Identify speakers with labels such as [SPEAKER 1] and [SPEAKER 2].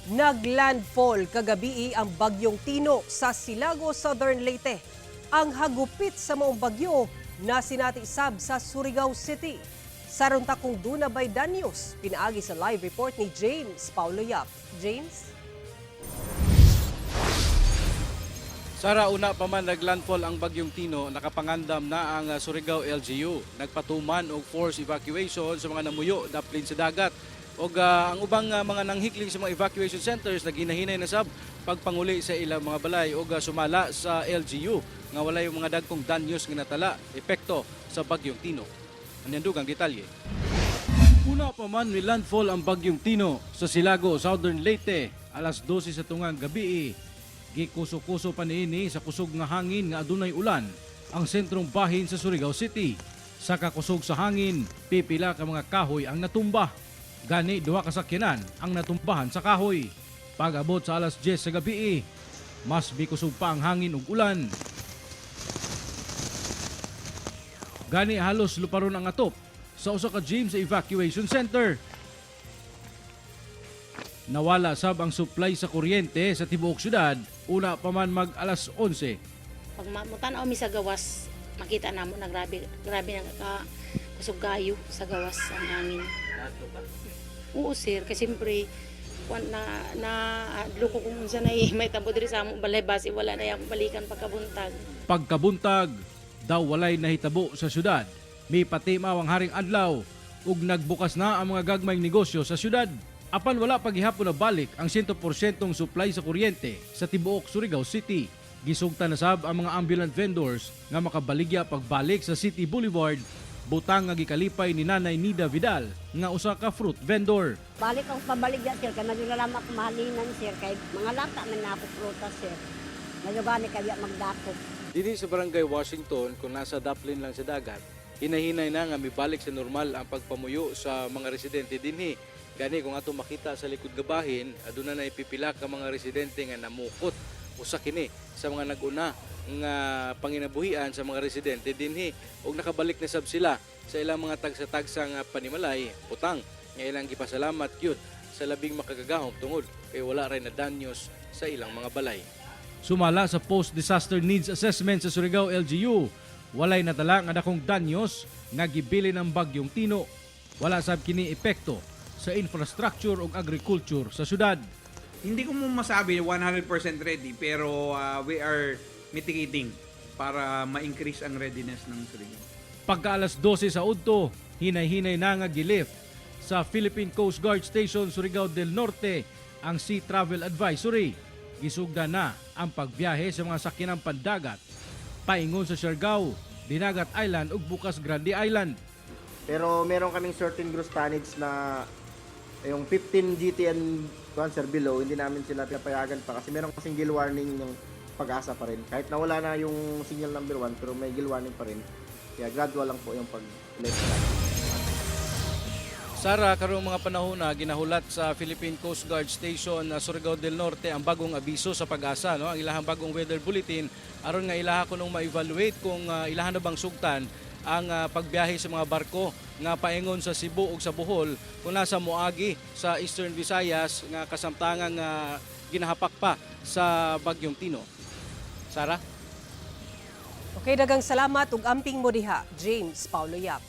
[SPEAKER 1] Naglandfall kagabi ang bagyong Tino sa Silago, Southern Leyte. Ang hagupit sa maong bagyo na sinatisab sa Surigao City. Sarunta kung duna by Danyos, pinaagi sa live report ni James Paulo Yap. James?
[SPEAKER 2] Sara, una pa man naglandfall ang bagyong Tino, nakapangandam na ang Surigao LGU. Nagpatuman og forced evacuation sa mga namuyo daplin sa dagat. Og ang ubang mga nanghikling sa mga evacuation centers naginahinay na sab pagpanguli sa ilang mga balay og sumala sa LGU nga walay mga dagkong danyos nga natala epekto sa bagyong Tino. Anyandugang detalye. Una pa man ni landfall ang bagyong Tino sa Silago, Southern Leyte, alas 12 sa tungang gabi. Gikuso-kuso pa niini sa kusog nga hangin nga adunay ulan ang sentrong bahin sa Surigao City. Sa kakusog sa hangin, pipila ka mga kahoy ang natumba. Gani duha ka sakyanan ang natumbahan sa kahoy. Pag-abot sa alas 10 sa gabi, mas bikusog pa ang hangin ug ulan. Gani halos luparon ang atop sa usa ka gym sa evacuation center. Nawala sab ang supply sa kuryente sa tibuok syudad una pa man mag alas 11.
[SPEAKER 3] Pag mutanaw mi sa gawas, makita namo na grabe na kusog gayo sa gawas ang hangin. Oo sir, kasi siyempre luko kung unsa na may tabo diri sa among balay base wala na yung balikan pagkabuntag.
[SPEAKER 2] Pagkabuntag, daw walay nahitabo sa syudad. May patimaw ang haring adlaw ug nagbukas na ang mga gagmayng negosyo sa syudad. Apan wala paghihapon na balik ang 100% supply sa kuryente sa tibuok Surigao City. Gisugta na sab ang mga ambulant vendors nga makabaligya pagbalik sa City Boulevard. Butang nga gikalipay ni Nanay Nida Vidal nga usa ka fruit vendor.
[SPEAKER 4] Balik ang pabaligya sir, kaya naglalama ko mahalinan sir, kay mga lata man na ako prutas sir. Nagabani kaya magdakop.
[SPEAKER 2] Dili sa barangay Washington, kung nasa Daplin lang sa dagat, hinahinay na nga mibalik sa normal ang pagpamuyo sa mga residente dinhi. Gani kung ato makita sa likod gabahin, aduna na ipipila ka mga residente nga namukot usa kini sa mga naguna nga panginabuhian sa mga residente dinhi ug nakabalik na sab sila sa ilang mga tagsa-tagsang panimalay, utang nga ilang gipasalamat gyud sa labing makagagahom tungod kay wala ray na danyos sa ilang mga balay. Sumala sa post-disaster needs assessment sa Surigao LGU, walay natala nga dakong danyos nga gibilin ng bagyong Tino. Wala sab kini epekto sa infrastructure ug agriculture sa syudad.
[SPEAKER 5] Hindi ko mo masabi 100% ready pero we are mitigating para ma-increase ang readiness ng Surigao.
[SPEAKER 2] Pagka alas 12 sa udto, hinay-hinay na nga gilift sa Philippine Coast Guard Station Surigao del Norte ang Sea Travel Advisory. Gisugda na ang pagbiyahe sa mga sakyanang pandagat paingon sa Siargao, Dinagat Island ug bukas Grande Island.
[SPEAKER 6] Pero meron kaming certain gross tonnage na yung 15 GTN sir below, hindi namin sila pinapayagan pa kasi meron kasing gill warning yung Pag-asa pa rin. Kahit nawala na yung signal number 1 pero may gill warning pa rin. Kaya gradual lang po yung pag-left.
[SPEAKER 2] Sara, karong mga panahon na ginahulat sa Philippine Coast Guard Station Surigao del Norte ang bagong abiso sa Pag-asa, no? Ang ilahang bagong weather bulletin aron nga ilaha ko nung ma-evaluate kung ilahan na bang sugtan ang pagbiyahe sa mga barko nga paingon sa Cebu ug sa Bohol kung nasa moagi sa Eastern Visayas nga kasamtangang ginahapak pa sa bagyong Tino. Sara?
[SPEAKER 1] Okay, dagang salamat ug amping mo diha, James Paulo Yap.